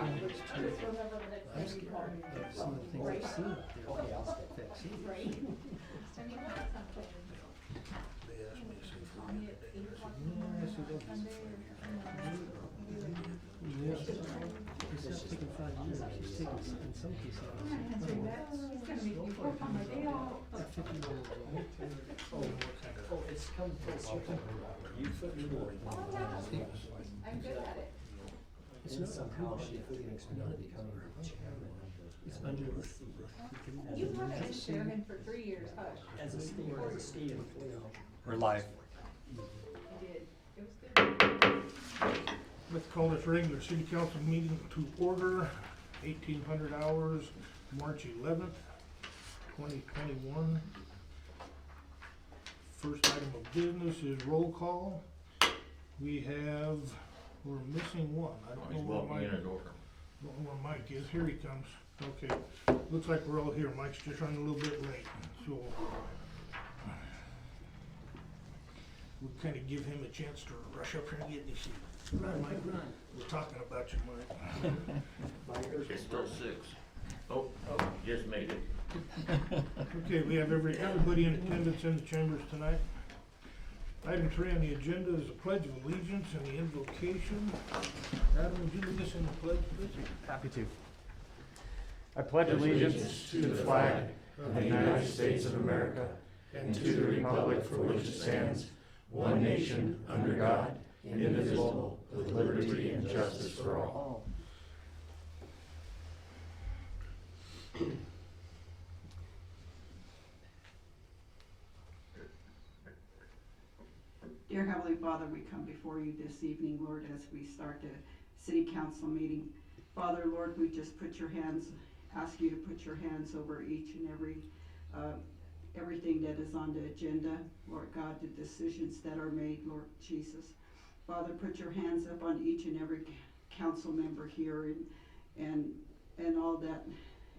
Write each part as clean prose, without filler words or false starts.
I'm scared of some of the things I've seen up there. Okay, I'll step back. See? They asked me to see if we get a day. I said, yes, it does. Yeah. It's not taking 5 years. It's taking, in some cases, like 50 years old. Oh, it's come from you fit me more. I'm good at it. It's not somehow it's not it's under. You haven't been chairman for 3 years, hush. As a state employee. We're live. I did. It was good. Let's call this regular city council meeting to order, 1800 hours, March 11th, 2021. First item of business is roll call. We're missing one. I don't know where Mike is. Here he comes. Okay, looks like we're all here. Mike's just running a little bit late, so we'll kind of give him a chance to rush up here and get in his seat. Run, Mike, run. We're talking about you, Mike. It's still 6. Oh, just made it. Okay, we have everybody in attendance in the chambers tonight. Item 3 on the agenda is the Pledge of Allegiance and the invocation. Adam, would you lead us in the pledge, please? Happy to. I pledge allegiance to the flag of the United States of America and to the republic for which it stands, one nation, under God, indivisible, with liberty and justice for all. Dear Heavenly Father, we come before you this evening, Lord, as we start the city council meeting. Father, Lord, we just ask you to put your hands over each and everything that is on the agenda. Lord God, the decisions that are made, Lord Jesus. Father, put your hands up on each and every council member here and all that,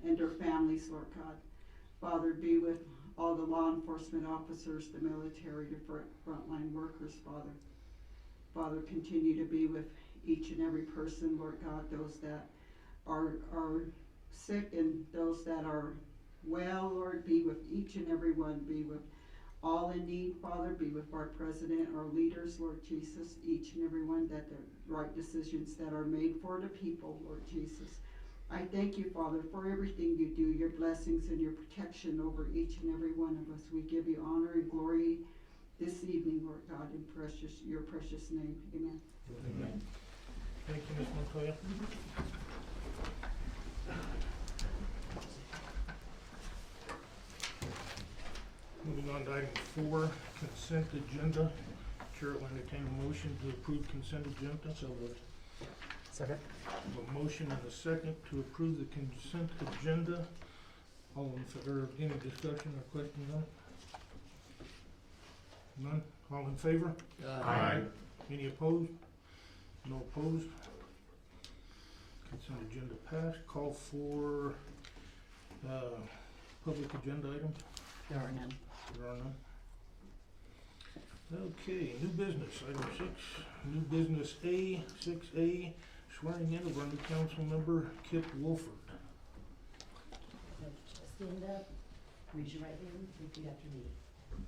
and their families, Lord God. Father, be with all the law enforcement officers, the military, the frontline workers, Father. Father, continue to be with each and every person, Lord God, those that are sick and those that are well, Lord, be with each and every one, be with all in need, Father, be with our president, our leaders, Lord Jesus, each and every one, that the right decisions that are made for the people, Lord Jesus. I thank you, Father, for everything you do, your blessings and your protection over each and every one of us. We give you honor and glory this evening, Lord God, in your precious name. Amen. Amen. Thank you, Ms. Montoya. Moving on to item 4, consent agenda. Chair will entertain a motion to approve consent agenda. So moved. Second. A motion and a second to approve the consent agenda. All in favor, any discussion or questions on it? None? All in favor? Aye. Any opposed? No opposed. Consent agenda passed. Call for public agenda item. There are none. There are none. Okay, new business, item 6. New business A, 6A, swearing in of our new council member, Kip Wolford. Stand up, raise your right hand, repeat after me.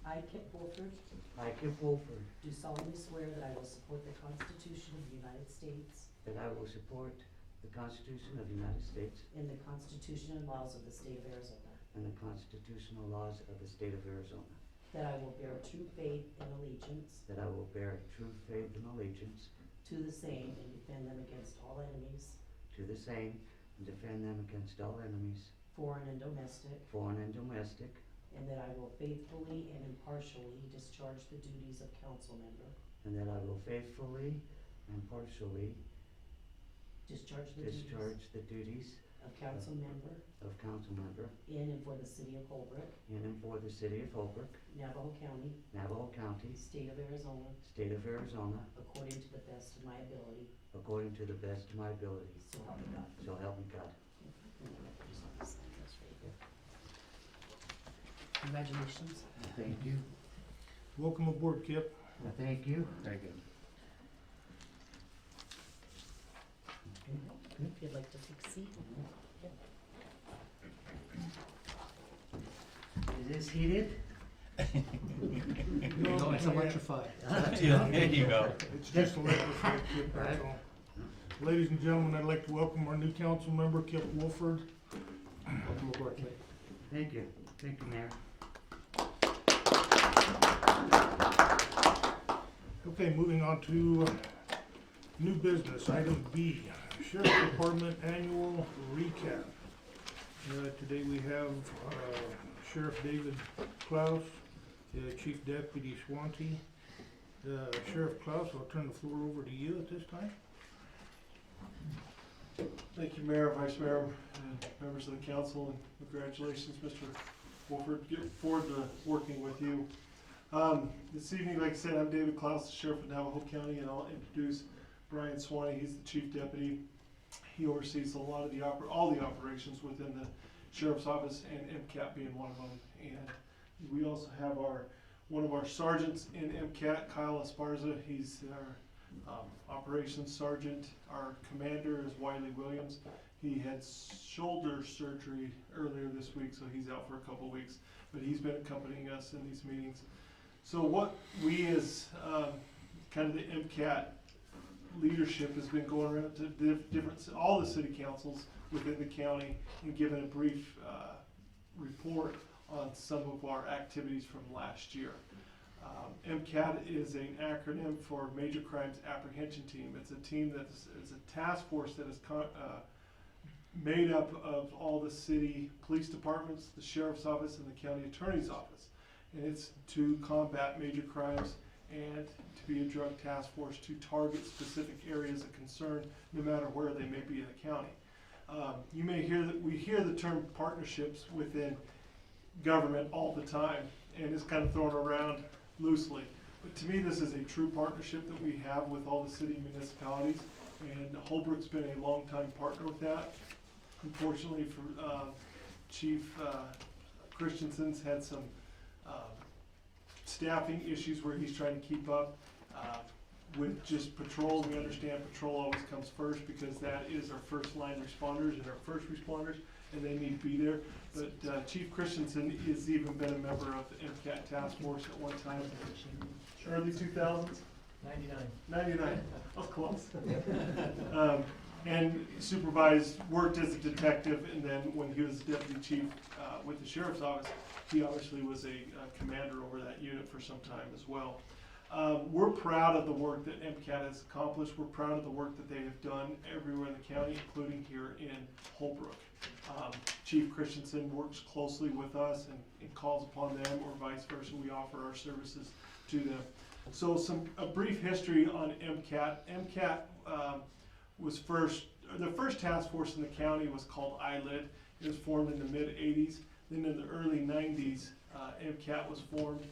I, Kip Wolford, I, Kip Wolford, do solemnly swear that I will support the Constitution of the United States that I will support the Constitution of the United States and the Constitution and laws of the state of Arizona, and the constitutional laws of the state of Arizona, that I will bear true faith and allegiance that I will bear true faith and allegiance to the same and defend them against all enemies, to the same and defend them against all enemies, foreign and domestic, and and that I will faithfully and impartially discharge the duties of council member, that I will faithfully and partially discharge the duties of council member in and for the city of Holbrook, and for the city of Holbrook, Navajo County, state of Arizona, according to the best of my ability. according to the best of my ability. So help me God. So help me God. Congratulations. Thank you. Welcome aboard, Kip. Thank you. Thank you. If you'd like to take a seat. Is this heated? No, it's electrified. There you go. It's just electrified, Kip, that's all. Ladies and gentlemen, I'd like to welcome our new council member, Kip Wolford. Welcome aboard, Kip. Thank you, Mayor. Okay, moving on to new business, item B, Sheriff's Department Annual Recap. Today we have Sheriff David Klaus, Chief Deputy Swanty. Sheriff Klaus, I'll turn the floor over to you at this time. Thank you, Mayor, Vice Mayor, and members of the council, and congratulations, Mr. Wolford. Get forward to working with you. This evening, like I said, I'm David Klaus, the Sheriff of Navajo County, and I'll introduce Brian Swanee. He's the Chief Deputy. He oversees a lot of all the operations within the Sheriff's Office, and MCAT being one of them. And we also have one of our sergeants in MCAT, Kyle Esparza. He's our operations sergeant. Our commander is Wiley Williams. He had shoulder surgery earlier this week, so he's out for a couple weeks, but he's been accompanying us in these meetings. So what we as kind of the MCAT leadership has been going around to all the city councils within the county and giving a brief report on some of our activities from last year. MCAT is an acronym for Major Crimes Apprehension Team. It's a team it's a task force that is made up of all the city police departments, the sheriff's office, and the county attorney's office. And it's to combat major crimes and to be a drug task force to target specific areas of concern, no matter where they may be in the county. You may hear that we hear the term partnerships within government all the time, and it's kind of thrown around loosely. But to me, this is a true partnership that we have with all the city municipalities, and Holbrook's been a long-time partner with that. Unfortunately for Chief Christensen's had some staffing issues where he's trying to keep up with just patrol. We understand patrol always comes first because that is our first line responders and our first responders, and they need to be there. But Chief Christensen has even been a member of the MCAT task force at one time, early 2000s? 99. That was close. And worked as a detective, and then when he was deputy chief with the sheriff's office, he obviously was a commander over that unit for some time as well. We're proud of the work that MCAT has accomplished. We're proud of the work that they have done everywhere in the county, including here in Holbrook. Chief Christensen works closely with us and calls upon them, or vice versa. We offer our services to them. So a brief history on MCAT. MCAT was the first task force in the county was called ILID. It was formed in the mid-'80s. Then in the early 90s, MCAT was formed,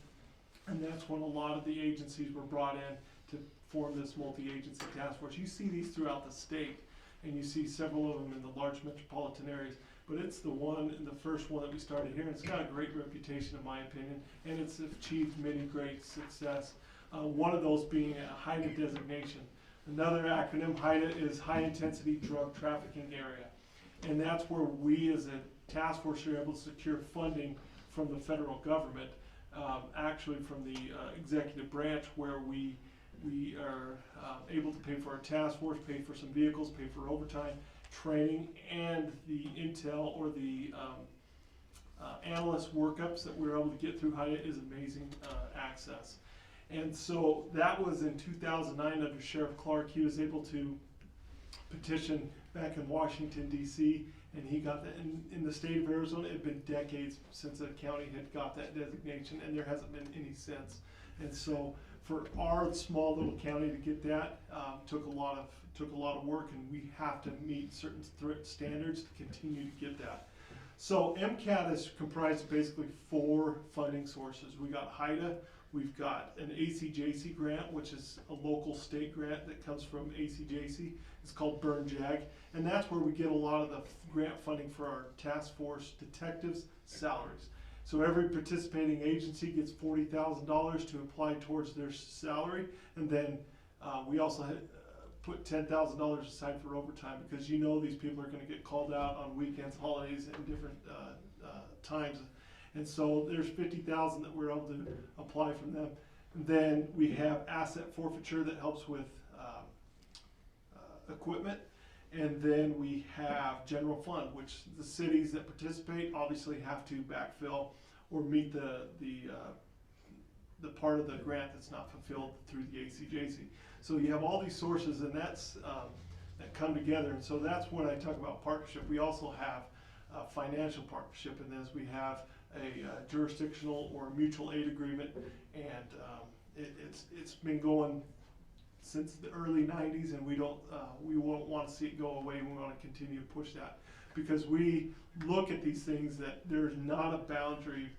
and that's when a lot of the agencies were brought in to form this multi-agency task force. You see these throughout the state, and you see several of them in the large metropolitan areas, but it's the first one that we started here, and it's got a great reputation in my opinion, and it's achieved many great success. One of those being a HIDA designation. Another acronym, HIDA, is High Intensity Drug Trafficking Area, and that's where we as a task force are able to secure funding from the federal government, actually from the executive branch, where we are able to pay for our task force, pay for some vehicles, pay for overtime, training, and the intel or the analyst workups that we're able to get through HIDA is amazing access. And so that was in 2009 under Sheriff Clark. He was able to petition back in Washington, D.C., and he got that in the state of Arizona. It had been decades since the county had got that designation, and there hasn't been any since. And so for our small little county to get that took a lot of work, and we have to meet certain standards to continue to get that. So MCAT is comprised of basically 4 funding sources. We got HIDA, we've got an ACJC grant, which is a local state grant that comes from ACJC. It's called Burn Jag, and that's where we get a lot of the grant funding for our task force detectives' salaries. So every participating agency gets $40,000 to apply towards their salary, and then we also put $10,000 aside for overtime, because you know these people are gonna get called out on weekends, holidays, and different, times. And so there's 50,000 that we're able to apply from them. And then we have asset forfeiture that helps with, equipment. And then we have general fund, which the cities that participate obviously have to backfill or meet the part of the grant that's not fulfilled through the ACJC. So you have all these sources, and that's, that come together. And so that's when I talk about partnership. We also have a financial partnership in this. We have a jurisdictional or mutual aid agreement, and it's been going since the early 90s, and we won't want to see it go away. We want to continue to push that, because we look at these things that there's not a boundary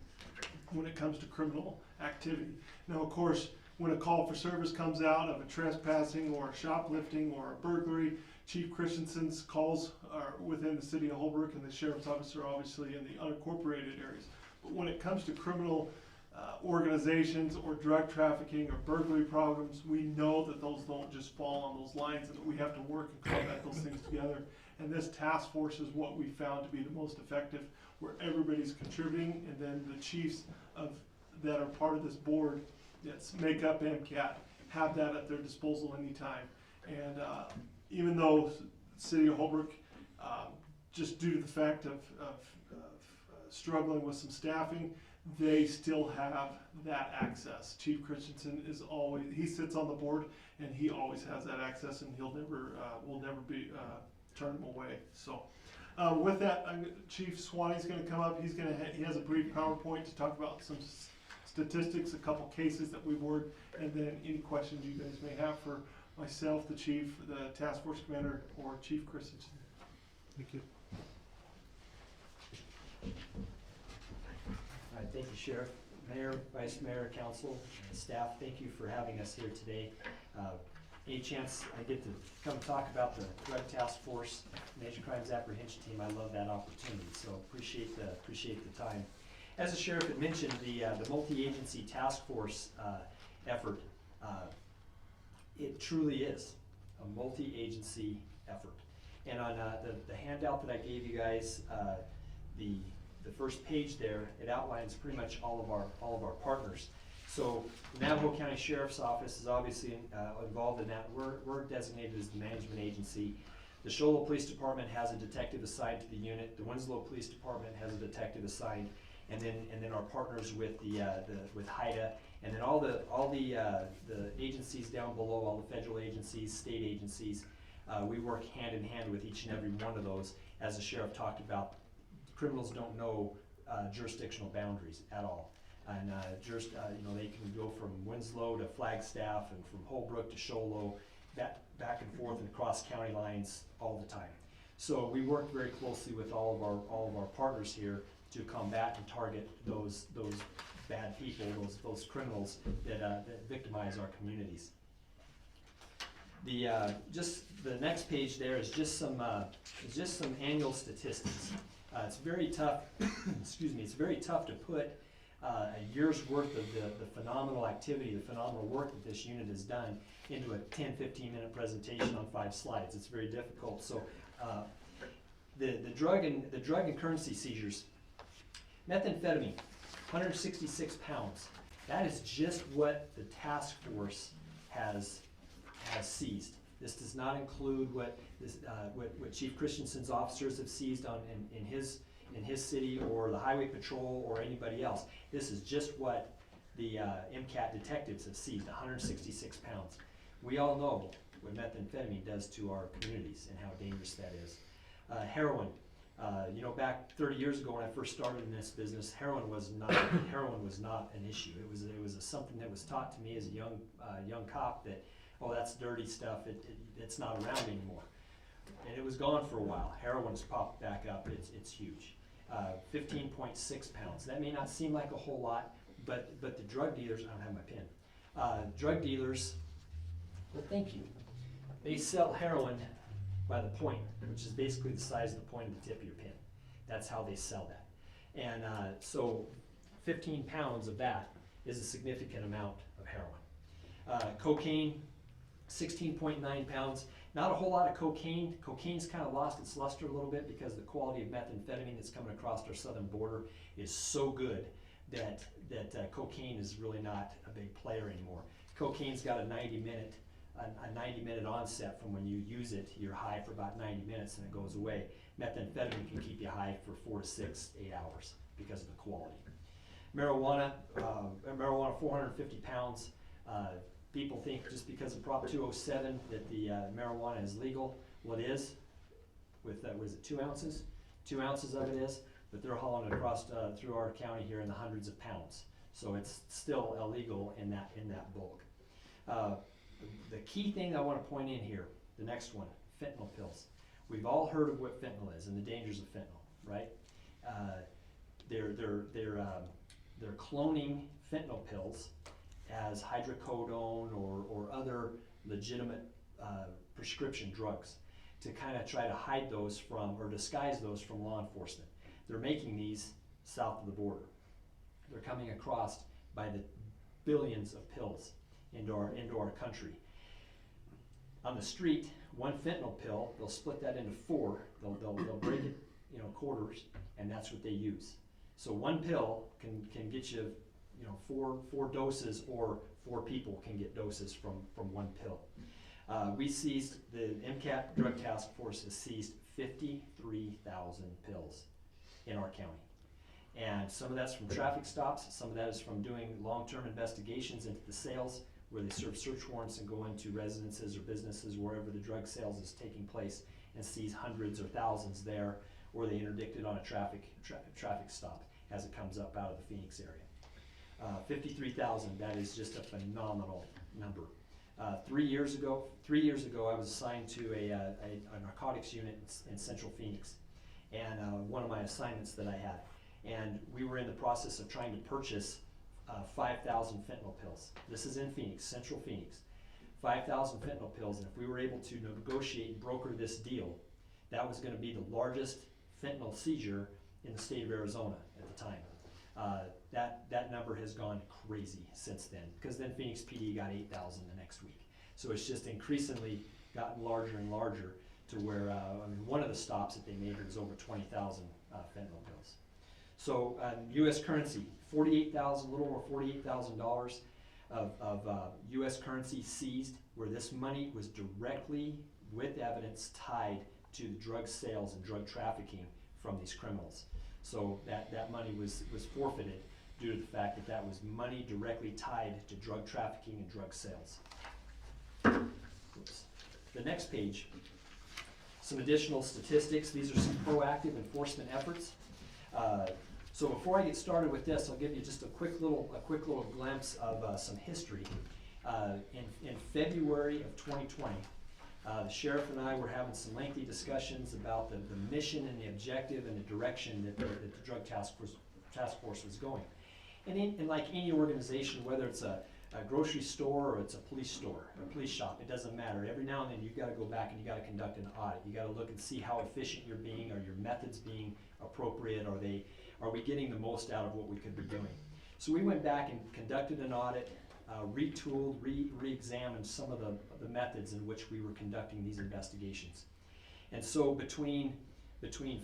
when it comes to criminal activity. Now, of course, when a call for service comes out of a trespassing or a shoplifting or a burglary, Chief Christensen's calls are within the city of Holbrook, and the sheriff's office are obviously in the unincorporated areas. But when it comes to criminal organizations or drug trafficking or burglary problems, we know that those don't just fall on those lines, and that we have to work and combat those things together. And this task force is what we found to be the most effective, where everybody's contributing, and then the chiefs that are part of this board that make up MCAT have that at their disposal anytime. And even though the city of Holbrook, just due to the fact of struggling with some staffing, they still have that access. Chief Christensen is always, he sits on the board, and he always has that access, and he'll never, will never be, turn him away. So with that, Chief Swanee's gonna come up. He has a brief PowerPoint to talk about some statistics, a couple cases that we've worked, and then any questions you guys may have for myself, the chief, the task force commander, or Chief Christensen. Thank you. All right, thank you, Sheriff, Mayor, Vice Mayor, Council, and staff. Thank you for having us here today. Any chance I get to come talk about the Drug Task Force, Major Crimes Apprehension Team, I love that opportunity, so appreciate the time. As the Sheriff had mentioned, the multi-agency task force effort, it truly is a multi-agency effort. And on the handout that I gave you guys, the first page there, it outlines pretty much all of our partners. So the Navajo County Sheriff's Office is obviously involved in that. We're designated as the management agency. The Show Low Police Department has a detective assigned to the unit. The Winslow Police Department has a detective assigned, and then our partners with with HIDA, and then all the agencies down below, all the federal agencies, state agencies. We work hand in hand with each and every one of those. As the sheriff talked about, criminals don't know jurisdictional boundaries at all. And they can go from Winslow to Flagstaff, and from Holbrook to Show Low, back and forth and across county lines all the time. So we work very closely with all of our partners here to combat and target those bad people, those criminals that victimize our communities. Just the next page there is just some annual statistics. It's very tough. Excuse me. It's very tough to put a year's worth of the phenomenal activity, the phenomenal work that this unit has done into a 10-15 minute presentation on 5 slides. It's very difficult. So the drug and currency seizures. Methamphetamine, 166 pounds. That is just what the task force has seized. This does not include what Chief Christensen's officers have seized in his city, or the highway patrol, or anybody else. This is just what the MCAT detectives have seized, 166 pounds. We all know what methamphetamine does to our communities and how dangerous that is. Heroin. Back 30 years ago when I first started in this business, heroin was not an issue. It was something that was taught to me as a young cop that, oh, that's dirty stuff. It's not around anymore. And it was gone for a while. Heroin's popped back up. It's huge. 15.6 pounds. That may not seem like a whole lot, but the drug dealers, I don't have my pen. Drug dealers, well, thank you. They sell heroin by the point, which is basically the size of the point of the tip of your pin. That's how they sell that. And so 15 pounds of that is a significant amount of heroin. Cocaine, 16.9 pounds. Not a whole lot of cocaine. Cocaine's kind of lost its luster a little bit because the quality of methamphetamine that's coming across our southern border is so good that cocaine is really not a big player anymore. Cocaine's got a 90-minute onset from when you use it. You're high for about 90 minutes and it goes away. Methamphetamine can keep you high for 4 to 6, 8 hours because of the quality. Marijuana, 450 pounds. People think just because of Prop 207 that the marijuana is legal. Well, it is, with, what is it, 2 ounces? 2 ounces of it is, but they're hauling it across through our county here in the hundreds of pounds. So it's still illegal in that bulk. The key thing I want to point in here, the next one, fentanyl pills. We've all heard of what fentanyl is and the dangers of fentanyl, right? They're cloning fentanyl pills as hydrocodone or other legitimate prescription drugs to kind of try to hide those from or disguise those from law enforcement. They're making these south of the border. They're coming across by the billions of pills into our country. On the street, one fentanyl pill, they'll split that into 4. They'll break it, quarters, and that's what they use. So one pill can get you, 4 doses, or 4 people can get doses from one pill. We seized, the MCAT Drug Task Force has seized 53,000 pills in our county. And some of that's from traffic stops, some of that is from doing long-term investigations into the sales, where they serve search warrants and go into residences or businesses wherever the drug sales is taking place and seize hundreds or thousands there, or they interdict it on a traffic stop as it comes up out of the Phoenix area. 53,000, that is just a phenomenal number. 3 years ago, I was assigned to a narcotics unit in Central Phoenix, and one of my assignments that I had. And we were in the process of trying to purchase 5,000 fentanyl pills. This is in Phoenix, Central Phoenix. 5,000 fentanyl pills, and if we were able to negotiate and broker this deal, that was going to be the largest fentanyl seizure in the state of Arizona at the time. That number has gone crazy since then, because then Phoenix PD got 8,000 the next week. So it's just increasingly gotten larger and larger to where, one of the stops that they made was over 20,000 fentanyl pills. So U.S. currency, a little over $48,000 of U.S. currency seized, where this money was directly, with evidence, tied to the drug sales and drug trafficking from these criminals. So that money was forfeited due to the fact that was money directly tied to drug trafficking and drug sales. Oops. The next page, some additional statistics. These are some proactive enforcement efforts. So before I get started with this, I'll give you just a quick little glimpse of some history. In February of 2020, the sheriff and I were having some lengthy discussions about the mission and the objective and the direction that the Drug Task Force was going. And like any organization, whether it's a grocery store or it's a police store, or a police shop, it doesn't matter. Every now and then you've got to go back and you've got to conduct an audit. You've got to look and see how efficient you're being. Are your methods being appropriate? Are we getting the most out of what we could be doing? So we went back and conducted an audit, retooled, re-examined some of the methods in which we were conducting these investigations. And so between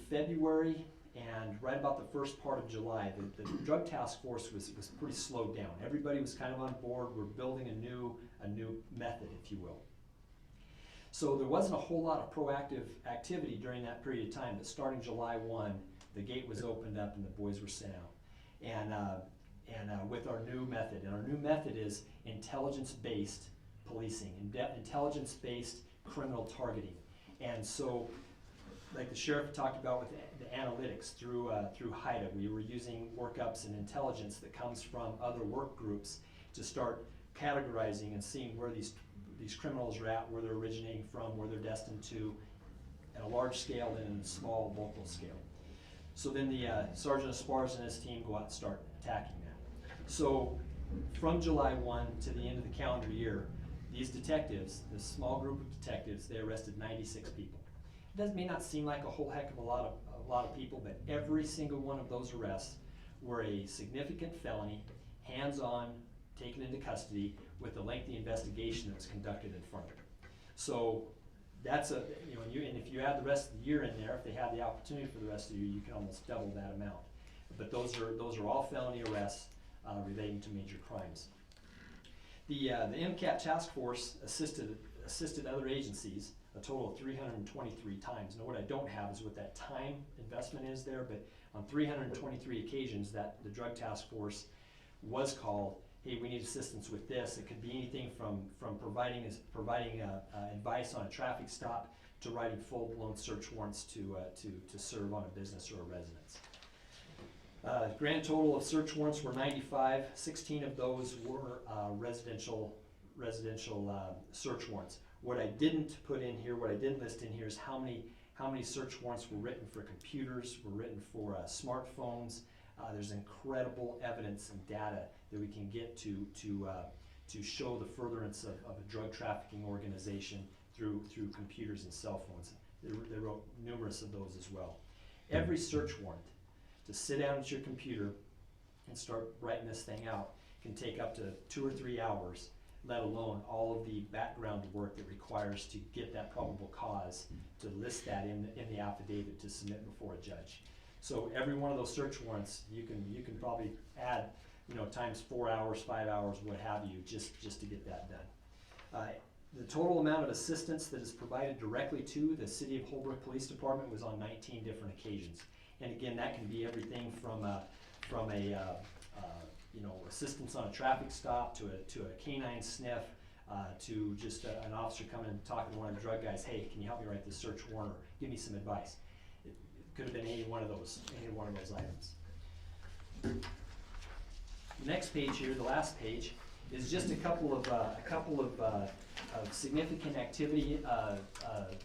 February and right about the first part of July, the Drug Task Force was pretty slowed down. Everybody was kind of on board. We're building a new method, if you will. So there wasn't a whole lot of proactive activity during that period of time, but starting July 1, the gate was opened up and the boys were sent out. And with our new method. And our new method is intelligence-based policing, intelligence-based criminal targeting. And so, like the sheriff talked about with the analytics through HIDA, we were using workups and intelligence that comes from other work groups to start categorizing and seeing where these criminals are at, where they're originating from, where they're destined to, at a large scale and in a small local scale. So then the Sergeant Esparza and his team go out and start attacking that. So from July 1 to the end of the calendar year, these detectives, this small group of detectives, they arrested 96 people. It may not seem like a whole heck of a lot of people, but every single one of those arrests were a significant felony, hands-on, taken into custody, with a lengthy investigation that was conducted in front of it. So that's a, you know, and if you add the rest of the year in there, if they have the opportunity for the rest of the year, you can almost double that amount. But those are all felony arrests relating to major crimes. The MCAT task force assisted other agencies a total of 323 times. Now what I don't have is what that time investment is there, but on 323 occasions that the drug task force was called, hey, we need assistance with this. It could be anything from providing advice on a traffic stop to writing full-blown search warrants to serve on a business or a residence. Grand total of search warrants were 95. 16 of those were residential search warrants. What I didn't put in here, what I didn't list in here, is how many search warrants were written for computers, were written for smartphones. There's incredible evidence and data that we can get to show the furtherance of a drug trafficking organization through computers and cell phones. They wrote numerous of those as well. Every search warrant, to sit down at your computer and start writing this thing out, can take up to 2 or 3 hours, let alone all of the background work that requires to get that probable cause, to list that in the affidavit to submit before a judge. So every one of those search warrants, you can probably add, you know, times 4 hours, 5 hours, what have you, just to get that done. The total amount of assistance that is provided directly to the City of Holbrook Police Department was on 19 different occasions. And again, that can be everything from assistance on a traffic stop to a canine sniff, to just an officer coming and talking to one of the drug guys, hey, can you help me write this search warrant, or give me some advice. It could have been any one of those items. The next page here, the last page, is just a couple of significant activity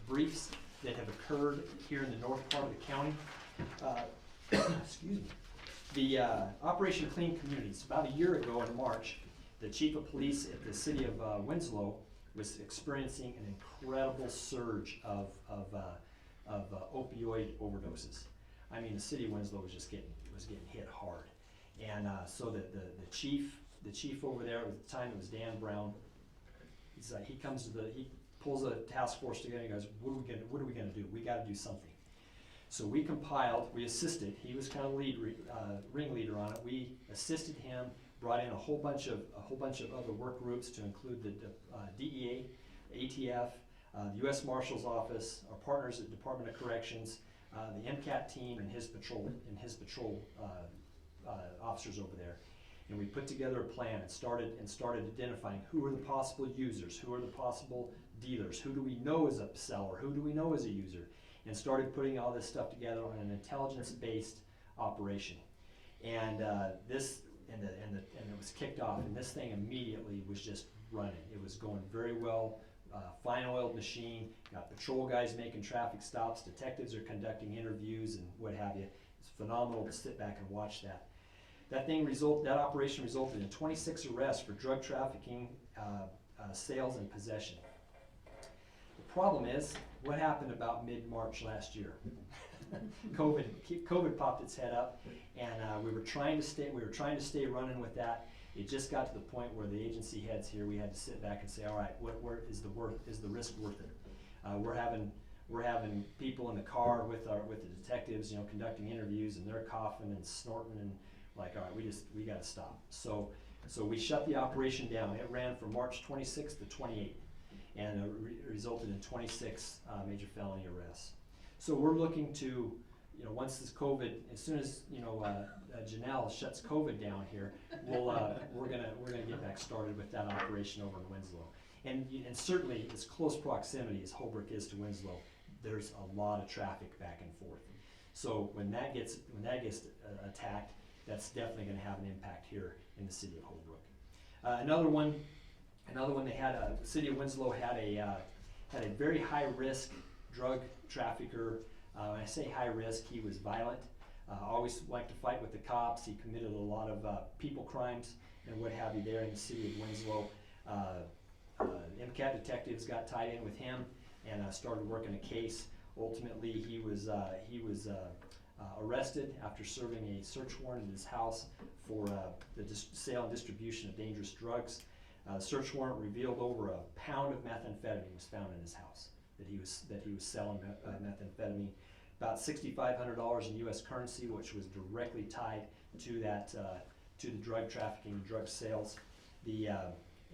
briefs that have occurred here in the north part of the county. Excuse me. The Operation Clean Communities. About a year ago in March, the chief of police at the city of Winslow was experiencing an incredible surge of opioid overdoses. I mean, the city of Winslow was getting hit hard, and so the chief over there at the time, it was Dan Brown. He pulls a task force together and goes, what are we gonna do? We got to do something. So we assisted. He was kind of ringleader on it. We assisted him, brought in a whole bunch of other work groups to include the DEA, ATF, the U.S. Marshal's Office, our partners at Department of Corrections, the MCAT team, and his patrol officers over there. And we put together a plan and started identifying who are the possible users, who are the possible dealers, who do we know is a seller, who do we know is a user, and started putting all this stuff together on an intelligence-based operation. And it was kicked off, and this thing immediately was just running. It was going very well. Fine oiled machine, got patrol guys making traffic stops, detectives are conducting interviews and what have you. It's phenomenal to sit back and watch that. That operation resulted in 26 arrests for drug trafficking, sales, and possession. The problem is, what happened about mid-March last year? COVID popped its head up, and we were trying to stay running with that. It just got to the point where the agency heads here, we had to sit back and say, all right, is the risk worth it? We're having people in the car with the detectives, you know, conducting interviews, and they're coughing and snorting, and like, all right, we got to stop. So we shut the operation down. It ran from March 26th to 28th, and resulted in 26 major felony arrests. So we're looking to, you know, once this COVID, as soon as, you know, Janelle shuts COVID down here, we're gonna get back started with that operation over in Winslow. And certainly, as close proximity as Holbrook is to Winslow, there's a lot of traffic back and forth. So when that gets attacked, that's definitely going to have an impact here in the city of Holbrook. Another one. They had the city of Winslow had a very high risk drug trafficker. When I say high risk, he was violent. Always liked to fight with the cops. He committed a lot of people crimes and what have you there in the city of Winslow. MCAT detectives got tied in with him and started working a case. Ultimately, he was arrested after serving a search warrant at his house for the sale and distribution of dangerous drugs. The search warrant revealed over a pound of methamphetamine was found in his house, that he was selling methamphetamine. About $6,500 in U.S. currency, which was directly tied to that, to the drug trafficking, drug sales. In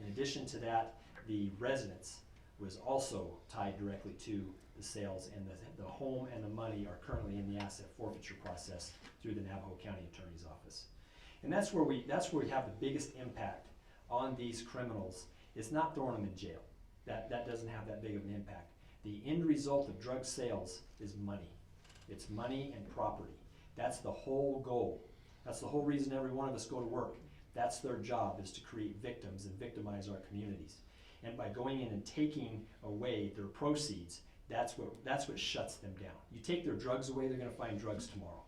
addition to that, the residence was also tied directly to the sales, and the home and the money are currently in the asset forfeiture process through the Navajo County Attorney's Office. And that's where we have the biggest impact on these criminals, is not throwing them in jail. That doesn't have that big of an impact. The end result of drug sales is money. It's money and property. That's the whole goal. That's the whole reason every one of us go to work. That's their job, is to create victims and victimize our communities. And by going in and taking away their proceeds, that's what shuts them down. You take their drugs away, they're gonna find drugs tomorrow.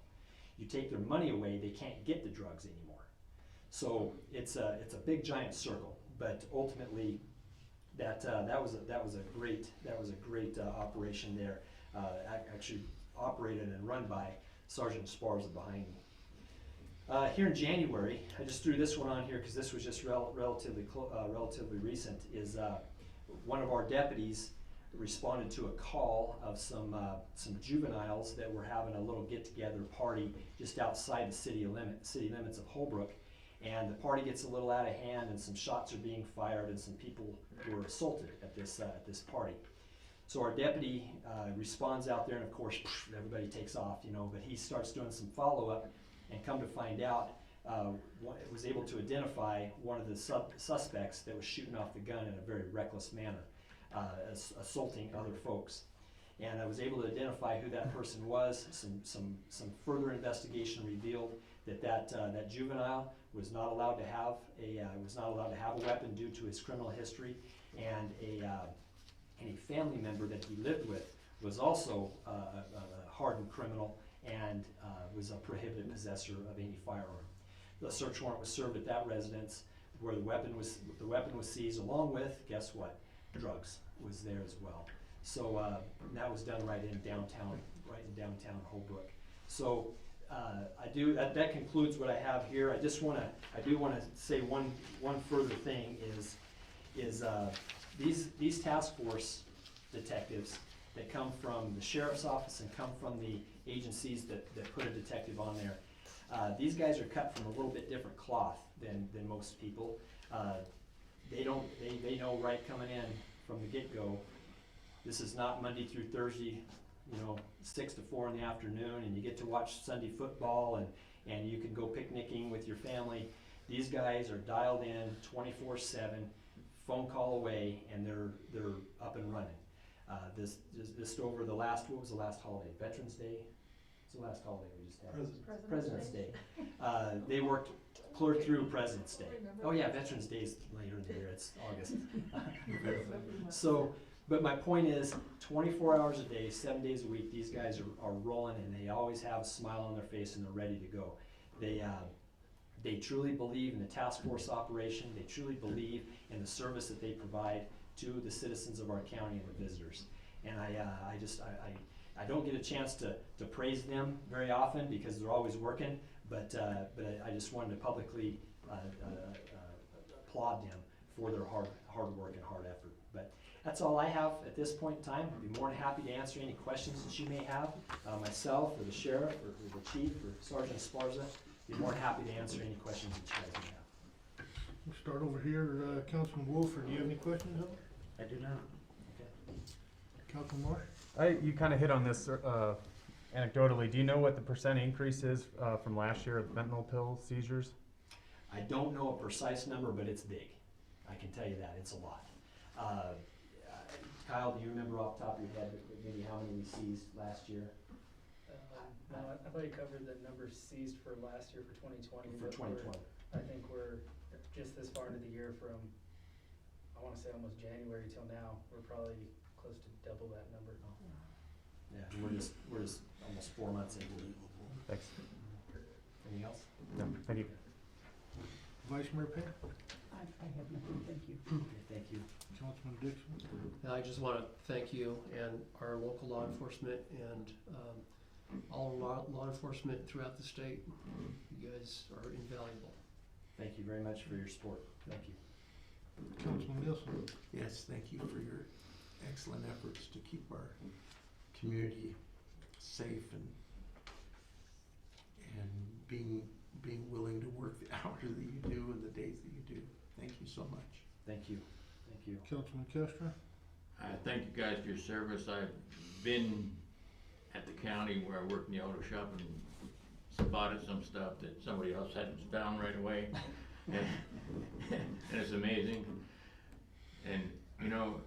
You take their money away, they can't get the drugs anymore. So it's a big giant circle, but ultimately that was a great operation there, actually operated and run by Sergeant Sparza behind me. Here in January, I just threw this one on here because this was just relatively recent, is one of our deputies responded to a call of some juveniles that were having a little get-together party just outside the city limits of Holbrook, and the party gets a little out of hand, and some shots are being fired, and some people were assaulted at this party. So our deputy responds out there, and of course everybody takes off, but he starts doing some follow-up, and come to find out, was able to identify one of the suspects that was shooting off the gun in a very reckless manner, assaulting other folks. And I was able to identify who that person was. Some further investigation revealed that juvenile was not allowed to have a weapon due to his criminal history, and a family member that he lived with was also a hardened criminal and was a prohibited possessor of any firearm. The search warrant was served at that residence, where the weapon was seized, along with, guess what, drugs was there as well. So that was done right in downtown Holbrook. So that concludes what I have here. I do want to say one further thing is these task force detectives that come from the sheriff's office and come from the agencies that put a detective on there. These guys are cut from a little bit different cloth than most people. They know right coming in from the get-go, this is not Monday through Thursday, 6 to 4 in the afternoon, and you get to watch Sunday football and you can go picnicking with your family. These guys are dialed in 24/7, phone call away, and they're up and running. This over the last, what was the last holiday? Veterans Day? What's the last holiday we just had? President's Day. They worked clear through President's Day. Oh yeah, Veterans Day is later in the year, it's August. So, but my point is, 24 hours a day, 7 days a week, these guys are rolling, and they always have a smile on their face, and they're ready to go. They truly believe in the task force operation. They truly believe in the service that they provide to the citizens of our county and the visitors. And I don't get a chance to praise them very often because they're always working, but I just wanted to publicly applaud them for their hard work and hard effort. But that's all I have at this point in time. I'd be more than happy to answer any questions that you may have, myself or the sheriff or the chief or Sergeant Sparza. Be more than happy to answer any questions that you guys may have. We'll start over here, Councilman Wolford, do you have any questions of him? I do not. Councilman Marsh? You kind of hit on this anecdotally. Do you know what the percent increase is from last year of fentanyl pill seizures? I don't know a precise number, but it's big. I can tell you that, it's a lot. Kyle, do you remember off the top of your head maybe how many we seized last year? No, I thought you covered the numbers seized for last year for 2020. For 2020. I think we're just this far into the year from, I want to say almost January till now, we're probably close to double that number. Yeah, we're just almost 4 months into it. Thanks. Anything else? No, thank you. Vice Mayor Payne? I have nothing, thank you. Okay, thank you. Councilman Dixon? I just want to thank you and our local law enforcement and all law enforcement throughout the state. You guys are invaluable. Thank you very much for your support. Thank you. Councilman Nielsen. Yes, thank you for your excellent efforts to keep our community safe and being willing to work the hours that you do and the days that you do. Thank you so much. Thank you, thank you. Councilman Kestra. Thank you guys for your service. I've been at the county where I work in the auto shop and spotted some stuff that somebody else hadn't found right away. And it's amazing. And, you know,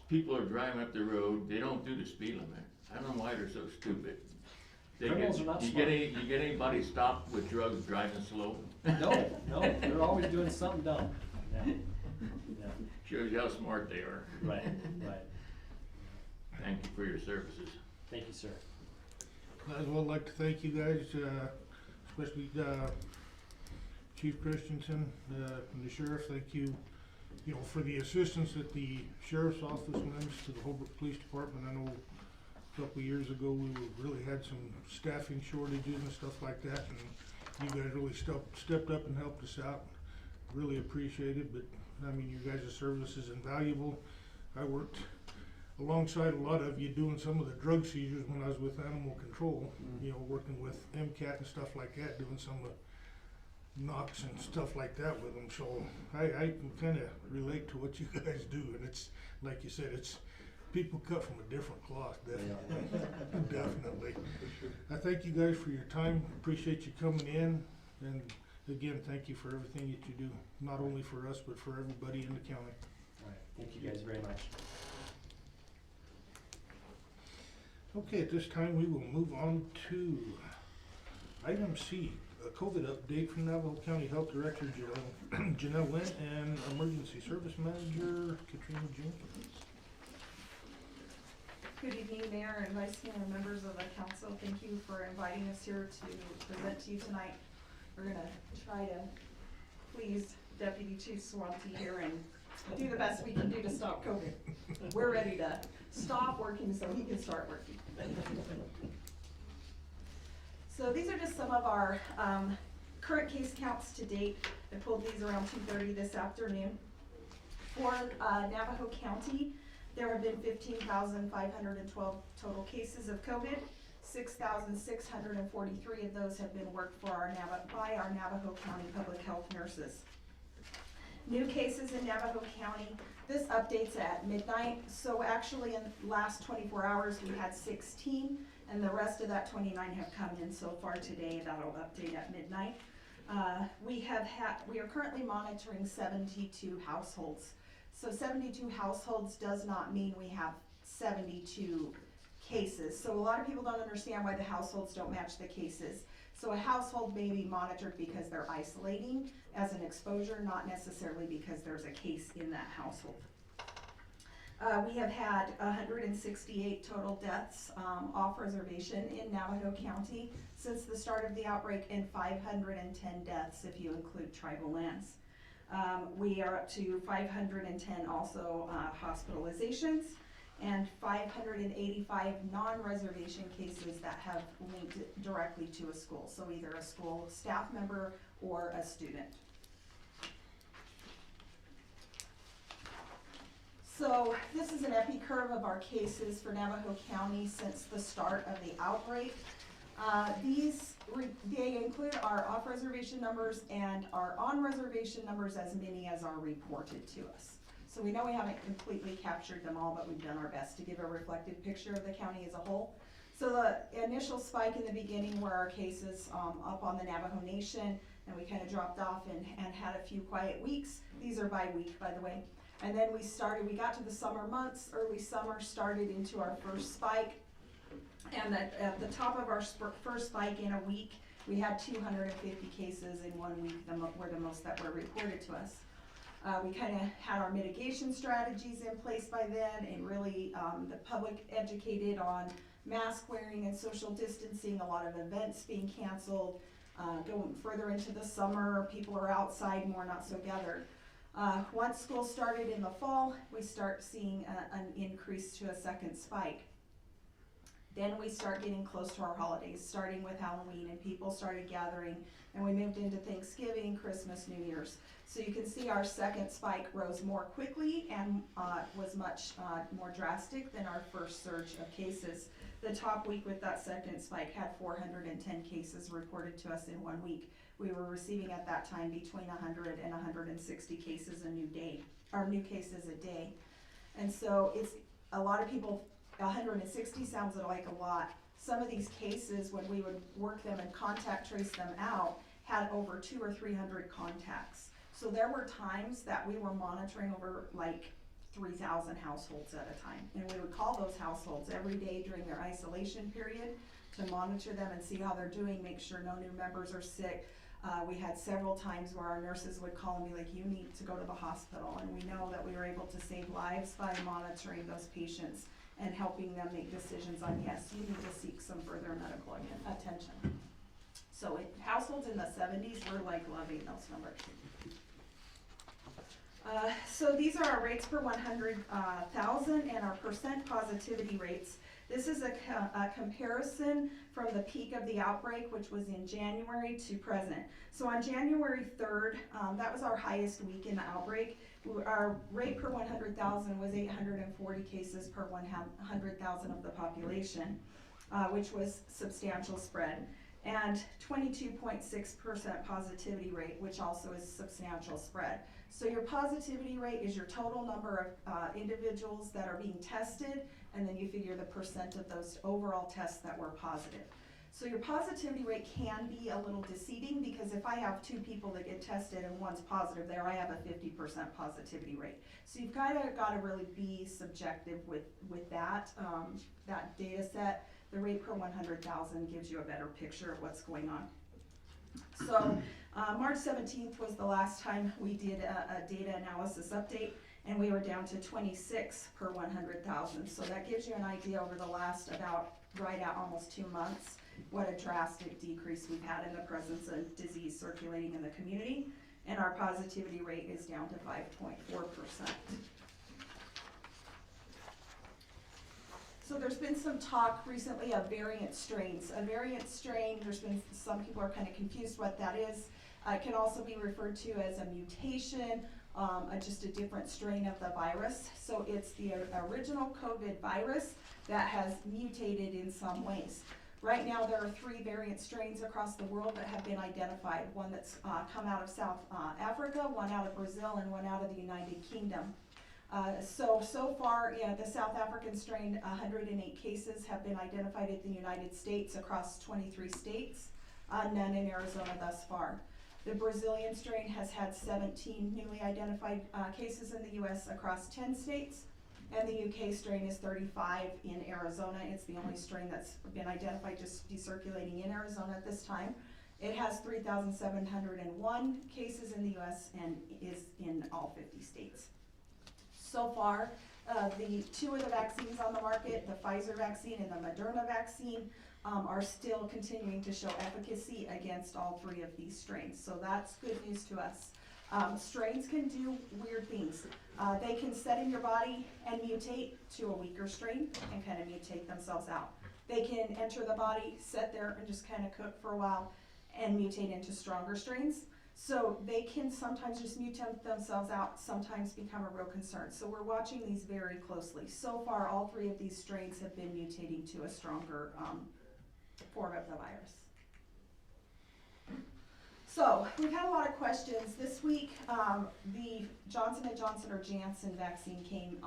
people are driving up the road, they don't do the speed limit. I don't know why they're so stupid. Criminals are not you smart. you get anybody stopped with drugs driving slow? No, they're always doing something dumb. Yeah, yeah, Shows you how smart they are. right, right. Thank you for your services. Thank you, sir. I'd as well like to thank you guys, especially Chief Christensen and the sheriff. Thank you, for the assistance that the sheriff's office lends to the Holbrook Police Department. I know a couple of years ago we really had some staffing shortages and stuff like that, and you guys really stepped up and helped us out. Really appreciate it. But I mean, your guys' service is invaluable. I worked alongside a lot of you doing some of the drug seizures when I was with Animal Control, working with MCAT and stuff like that, doing some of the knocks and stuff like that with them. So I can kind of relate to what you guys do, and it's, like you said, it's people cut from a different cloth, definitely. Definitely. I thank you guys for your time, appreciate you coming in, and again, thank you for everything that you do, not only for us, but for everybody in the county. All right, thank you guys very much. Okay, at this time, we will move on to item C, a COVID update from Navajo County Health Director Janelle Lynn and Emergency Service Manager Katrina Jenkins. Good evening, Mayor and Vice Mayor and members of the council. Thank you for inviting us here to present to you tonight. We're gonna try to please Deputy Chief Swampy here and do the best we can do to stop COVID. We're ready to stop working so he can start working. So these are just some of our current case counts to date. I pulled these around 2:30 this afternoon. For Navajo County, there have been 15,512 total cases of COVID. 6,643 of those have been worked for by our Navajo County Public Health nurses. New cases in Navajo County, this updates at midnight, so actually in the last 24 hours we had 16, and the rest of that 29 have come in so far today. That'll update at midnight. We are currently monitoring 72 households. So 72 households does not mean we have 72 cases. So a lot of people don't understand why the households don't match the cases. So a household may be monitored because they're isolating as an exposure, not necessarily because there's a case in that household. We have had 168 total deaths off reservation in Navajo County since the start of the outbreak, and 510 deaths if you include tribal lands. We are up to 510 also hospitalizations, and 585 non-reservation cases that have linked directly to a school, so either a school staff member or a student. So this is an epi curve of our cases for Navajo County since the start of the outbreak. They include our off-reservation numbers and our on-reservation numbers, as many as are reported to us. So we know we haven't completely captured them all, but we've done our best to give a reflected picture of the county as a whole. So the initial spike in the beginning were our cases up on the Navajo Nation, and we kind of dropped off and had a few quiet weeks. These are by week, by the way. And then we got to the summer months, early summer, started into our first spike. And at the top of our first spike in a week, we had 250 cases in 1 week, were the most that were reported to us. We kind of had our mitigation strategies in place by then, and really the public educated on mask wearing and social distancing, a lot of events being canceled. Going further into the summer, people are outside more, not so gathered. Once school started in the fall, we start seeing an increase to a second spike. Then we start getting close to our holidays, starting with Halloween, and people started gathering, and we moved into Thanksgiving, Christmas, New Year's. So you can see our second spike rose more quickly and was much more drastic than our first surge of cases. The top week with that second spike had 410 cases reported to us in 1 week. We were receiving at that time between 100 and 160 cases new cases a day. And so it's a lot of people, 160 sounds like a lot. Some of these cases, when we would work them and contact trace them out, had over 200 or 300 contacts. So there were times that we were monitoring over like 3,000 households at a time. And we would call those households every day during their isolation period to monitor them and see how they're doing, make sure no new members are sick. We had several times where our nurses would call and be like, you need to go to the hospital. And we know that we were able to save lives by monitoring those patients and helping them make decisions on, yes, you need to seek some further medical attention. So households in the 70s were like loving those numbers. So these are our rates per 100,000 and our percent positivity rates. This is a comparison from the peak of the outbreak, which was in January, to present. So on January 3rd, that was our highest week in the outbreak. Our rate per 100,000 was 840 cases per 100,000 of the population, which was substantial spread, and 22.6% positivity rate, which also is substantial spread. So your positivity rate is your total number of individuals that are being tested, and then you figure the percent of those overall tests that were positive. So your positivity rate can be a little deceiving, because if I have 2 people that get tested and one's positive there, I have a 50% positivity rate. So you've got to really be subjective with that data set. The rate per 100,000 gives you a better picture of what's going on. So March 17th was the last time we did a data analysis update, and we were down to 26 per 100,000. So that gives you an idea over the last right at almost 2 months, what a drastic decrease we've had in the presence of disease circulating in the community, and our positivity rate is down to 5.4%. So there's been some talk recently of variant strains. A variant strain, some people are kind of confused what that is. It can also be referred to as a mutation, just a different strain of the virus. So it's the original COVID virus that has mutated in some ways. Right now there are 3 variant strains across the world that have been identified. One that's come out of South Africa, one out of Brazil, and one out of the United Kingdom. So far, the South African strain, 108 cases have been identified in the United States across 23 states, none in Arizona thus far. The Brazilian strain has had 17 newly identified cases in the U.S. across 10 states, and the UK strain is 35 in Arizona. It's the only strain that's been identified just be circulating in Arizona at this time. It has 3,701 cases in the U.S. and is in all 50 states. So far, the 2 of the vaccines on the market, the Pfizer vaccine and the Moderna vaccine, are still continuing to show efficacy against all 3 of these strains. So that's good news to us. Strains can do weird things. They can set in your body and mutate to a weaker strain and kind of mutate themselves out. They can enter the body, sit there, and just kind of cook for a while and mutate into stronger strains. So they can sometimes just mutate themselves out, sometimes become a real concern. So we're watching these very closely. So far, all 3 of these strains have been mutating to a stronger form of the virus. So we've had a lot of questions. This week, the Johnson & Johnson or Janssen vaccine came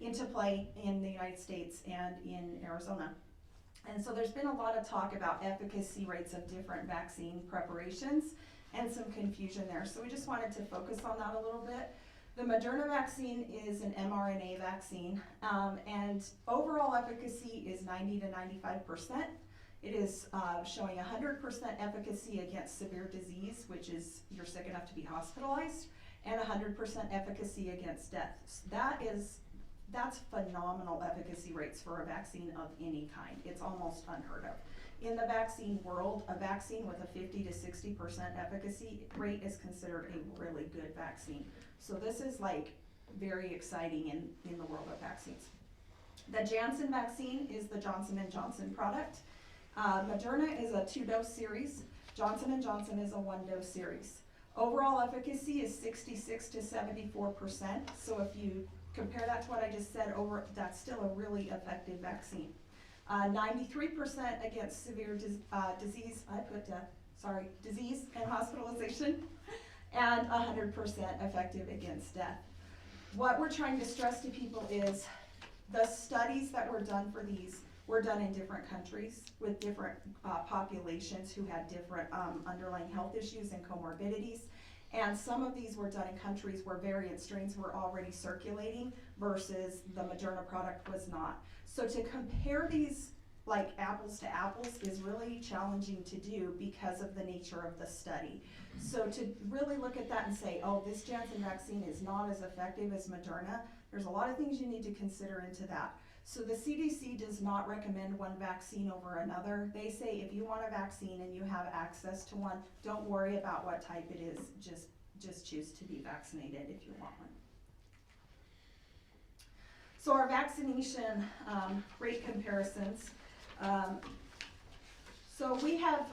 into play in the United States and in Arizona. And so there's been a lot of talk about efficacy rates of different vaccine preparations and some confusion there. So we just wanted to focus on that a little bit. The Moderna vaccine is an mRNA vaccine, and overall efficacy is 90 to 95%. It is showing 100% efficacy against severe disease, which is you're sick enough to be hospitalized, and 100% efficacy against death. That's phenomenal efficacy rates for a vaccine of any kind. It's almost unheard of. In the vaccine world, a vaccine with a 50 to 60% efficacy rate is considered a really good vaccine. So this is like very exciting in the world of vaccines. The Janssen vaccine is the Johnson & Johnson product. Moderna is a 2-dose series. Johnson & Johnson is a 1-dose series. Overall efficacy is 66 to 74%. So if you compare that to what I just said, that's still a really effective vaccine. 93% against severe disease and hospitalization, and 100% effective against death. What we're trying to stress to people is the studies that were done for these were done in different countries with different populations who had different underlying health issues and comorbidities. And some of these were done in countries where variant strains were already circulating versus the Moderna product was not. So to compare these like apples to apples is really challenging to do because of the nature of the study. So to really look at that and say, oh, this Janssen vaccine is not as effective as Moderna, there's a lot of things you need to consider into that. So the CDC does not recommend one vaccine over another. They say if you want a vaccine and you have access to one, don't worry about what type it is, just choose to be vaccinated if you want one. So our vaccination rate comparisons. So we have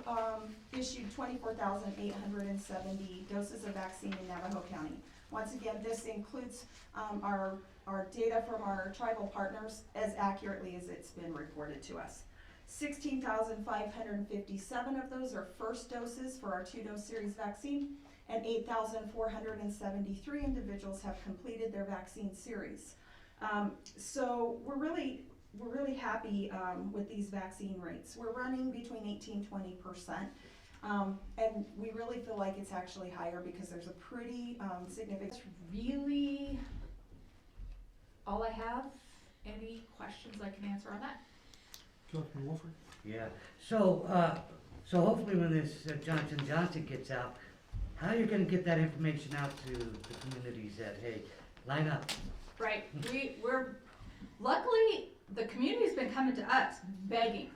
issued 24,870 doses of vaccine in Navajo County. Once again, this includes our data from our tribal partners as accurately as it's been reported to us. 16,557 of those are first doses for our 2-dose series vaccine, and 8,473 individuals have completed their vaccine series. So we're really happy with these vaccine rates. We're running between 18-20%, and we really feel like it's actually higher because there's a pretty significant. That's really all I have. Any questions I can answer on that? Councilman Wolford? Yeah, so hopefully when this Johnson & Johnson gets out, how are you gonna get that information out to the communities that, hey, line up? Right, we're luckily the community's been coming to us begging.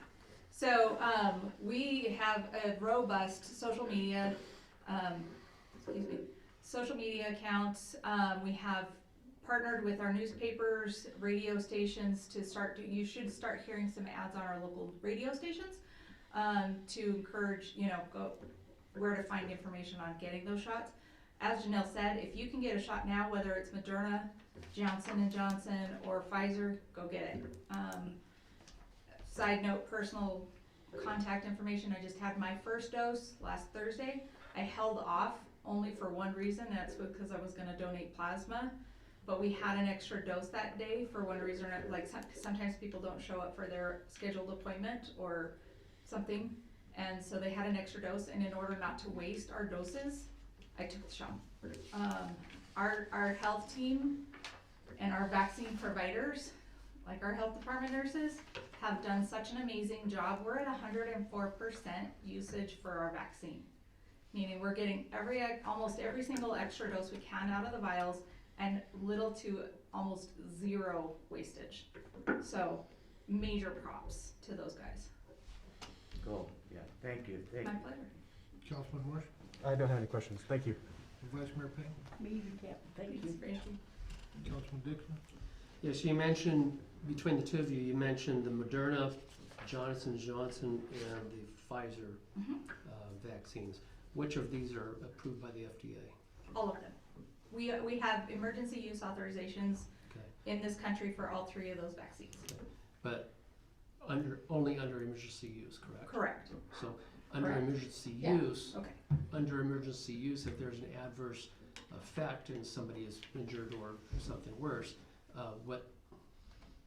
So we have a robust social media accounts. We have partnered with our newspapers, radio stations to start. You should start hearing some ads on our local radio stations to encourage, go where to find information on getting those shots. As Janelle said, if you can get a shot now, whether it's Moderna, Johnson & Johnson, or Pfizer, go get it. Side note, personal contact information, I just had my first dose last Thursday. I held off only for one reason, and that's because I was gonna donate plasma, but we had an extra dose that day for one reason, like sometimes people don't show up for their scheduled appointment or something, and so they had an extra dose, and in order not to waste our doses, I took the shot. Our health team and our vaccine providers, like our health department nurses, have done such an amazing job. We're at 104% usage for our vaccine, meaning we're getting almost every single extra dose we can out of the vials, and little to almost zero wastage. So major props to those guys. Cool, yeah, thank you. My pleasure. Councilman Marsh? I don't have any questions. Thank you. Vice Mayor Payne? Me, you can't, thank you. Councilman Dixon? Yes, you mentioned, between the two of you, you mentioned the Moderna, Johnson & Johnson, and the Pfizer vaccines. Which of these are approved by the FDA? All of them. We have emergency use authorizations in this country for all 3 of those vaccines. But only under emergency use, correct? Correct. So under Correct. emergency Yeah. use, Okay. under emergency use, if there's an adverse effect and somebody is injured or something worse, what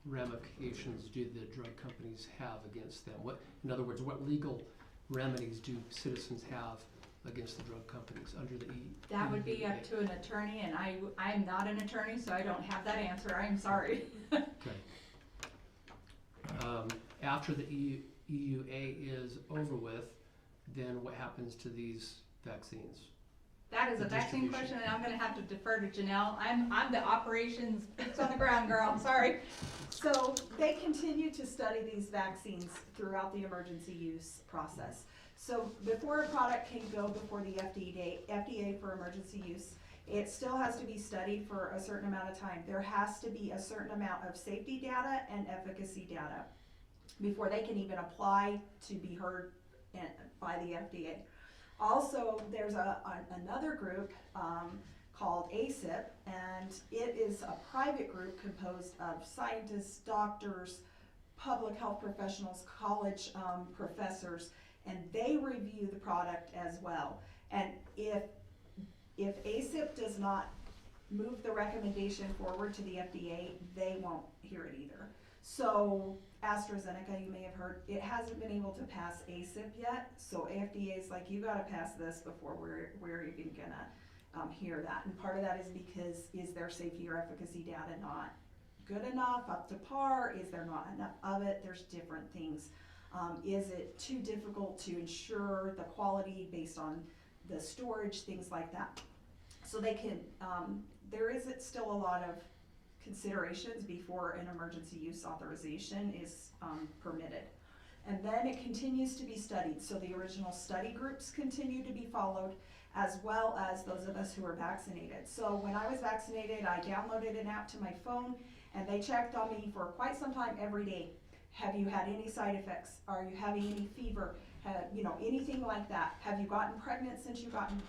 ramifications do the drug companies have against them? In other words, what legal remedies do citizens have against the drug companies under the That would be up to an attorney, and I'm not an attorney, so I don't have that answer. I'm sorry. Okay. After the EUA is over with, then what happens to these vaccines? That is a The vaccine distribution. question, and I'm gonna have to defer to Janelle. I'm the operations boots on the ground girl. I'm sorry. So they continue to study these vaccines throughout the emergency use process. So before a product can go before the FDA for emergency use, It still has to be studied for a certain amount of time. There has to be a certain amount of safety data and efficacy data before they can even apply to be heard by the FDA. Also, there's another group called ASIP, and it is a private group composed of scientists, doctors, public health professionals, college professors, and they review the product as well. And if ASIP does not move the recommendation forward to the FDA, they won't hear it either. So AstraZeneca, you may have heard, it hasn't been able to pass ASIP yet, so FDA's like, you gotta pass this before we're even gonna hear that. And part of that is because, is their safety or efficacy data not good enough, up to par? Is there not enough of it? There's different things. Is it too difficult to ensure the quality based on the storage, things like that? So they can, there is still a lot of considerations before an emergency use authorization is permitted. And then it continues to be studied. So the original study groups continue to be followed, as well as those of us who are vaccinated. So when I was vaccinated, I downloaded an app to my phone, and they checked on me for quite some time every day. Have you had any side effects? Are you having any fever? You know, anything like that. Have you gotten pregnant since you've gotten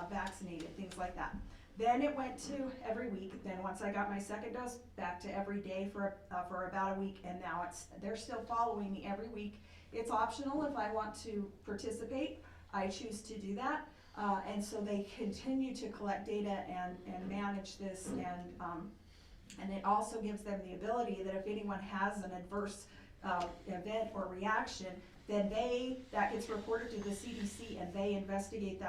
vaccinated? Things like that. Then it went to every week. Then once I got my second dose, back to every day for about a week, and now they're still following me every week. It's optional if I want to participate. I choose to do that, and so they continue to collect data and manage this, and it also gives them the ability that if anyone has an adverse event or reaction, then that gets reported to the CDC, and they investigate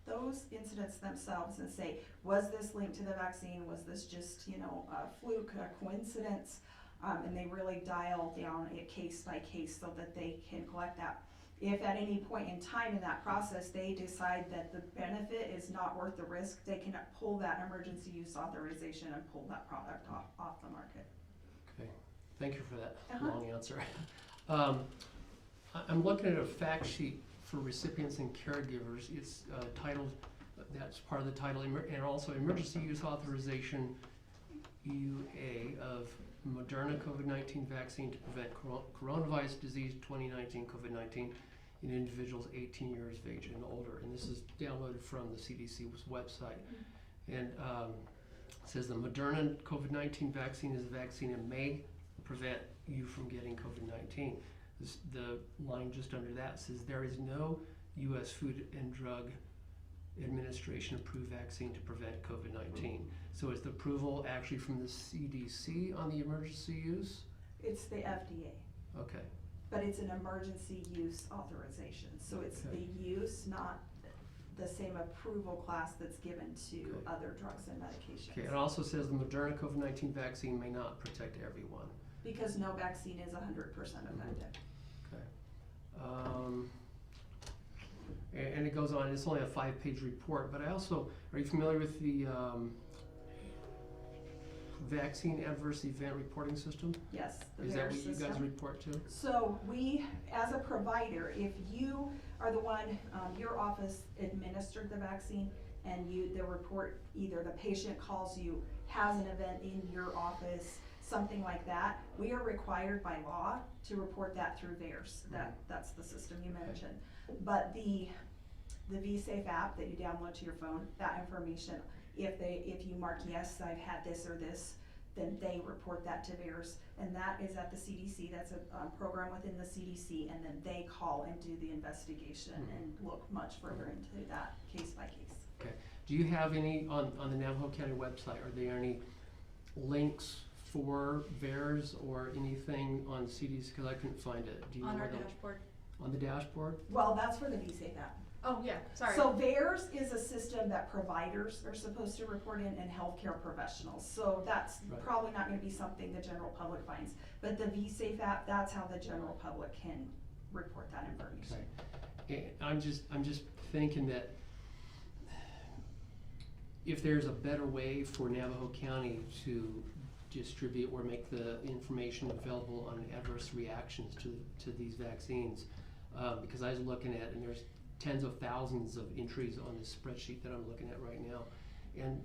those incidents themselves and say, was this linked to the vaccine? Was this just, you know, a fluke, a coincidence? And they really dial down it case by case so that they can collect that. If at any point in time in that process they decide that the benefit is not worth the risk, they can pull that emergency use authorization and pull that product off the market. Okay, thank you for that Uh-huh. long answer. I'm looking at a fact sheet for recipients and caregivers. It's titled, that's part of the title, and also Emergency Use Authorization EUA of Moderna COVID-19 vaccine to prevent coronavirus disease 2019 COVID-19 in individuals 18 years of age and older. And this is downloaded from the CDC's website. And it says the Moderna COVID-19 vaccine is a vaccine that may prevent you from getting COVID-19. The line just under that says there is no U.S. Food and Drug Administration approved vaccine to prevent COVID-19. So is the approval actually from the CDC on the emergency use? It's the FDA. Okay. But it's an emergency use authorization. So it's Okay. the use, not the same approval class that's given to Okay. other drugs and medications. Okay. It also says the Moderna COVID-19 vaccine may not protect everyone. Because no vaccine is 100% effective. Okay. And it goes on, it's only a 5-page report, but I also, are you familiar with the vaccine adverse event reporting system? Yes, the Is that VAERS what you guys system. report to? So we, as a provider, if you are the one, your office administered the vaccine, and the report, either the patient calls you, has an event in your office, something like that, we are required by law to report that through VAERS. That's the system you mentioned. But the vSafe app that you download to your phone, that information, if you mark yes, I've had this or this, then they report that to VAERS, and that is at the CDC. That's a program within the CDC, and then they call and do the investigation and look much further into that case by case. Okay. Do you have any, on the Navajo County website, are there any links for VAERS or anything on CDC? Because I couldn't find it. Do you On know our where dashboard. on the dashboard? Well, that's for the vSafe app. Oh, yeah, sorry. So VAERS is a system that providers are supposed to report in and healthcare professionals. So that's Right. probably not gonna be something the general public finds. But the vSafe app, that's how the general public can report that information. Okay. I'm just thinking that if there's a better way for Navajo County to distribute or make the information available on adverse reactions to these vaccines, because I was looking at, and there's tens of thousands of entries on this spreadsheet that I'm looking at right now. And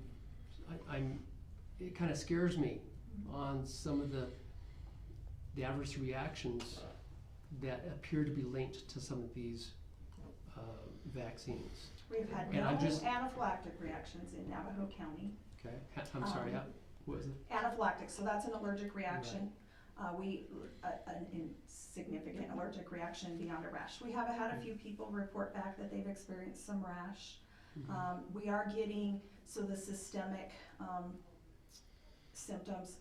it kind of scares me on some of the adverse reactions that appear to be linked to some of these vaccines. We've had And no I'm just- anaphylactic reactions in Navajo County. Okay, I'm sorry, what was it? Anaphylactic, so that's an allergic reaction. An insignificant allergic reaction beyond a rash. We have had a few people report back that they've experienced some rash. We are getting, so the systemic symptoms,